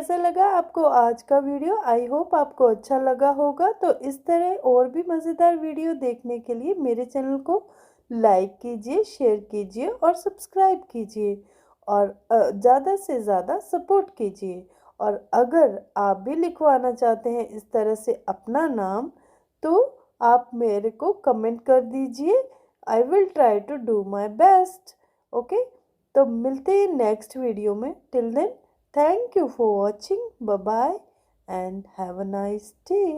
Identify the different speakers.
Speaker 1: कैसा लगा आपको आज का वीडियो? आई होप आपको अच्छा लगा होगा। तो इस तरह और भी मज़ेदार वीडियो देखने के लिए मेरे चैनल को लाइक कीजिए, शेयर कीजिए और सब्सक्राइब कीजिए और ज़्यादा से ज़्यादा सपोर्ट कीजिए। और अगर आप भी लिखवाना चाहते हैं इस तरह से अपना नाम, तो आप मेरे को कमेंट कर दीजिए। I will try to do my best. Okay, तो मिलते हैं नेक्स्ट वीडियो में। Till then, thank you for watching. Bye bye and have a nice day.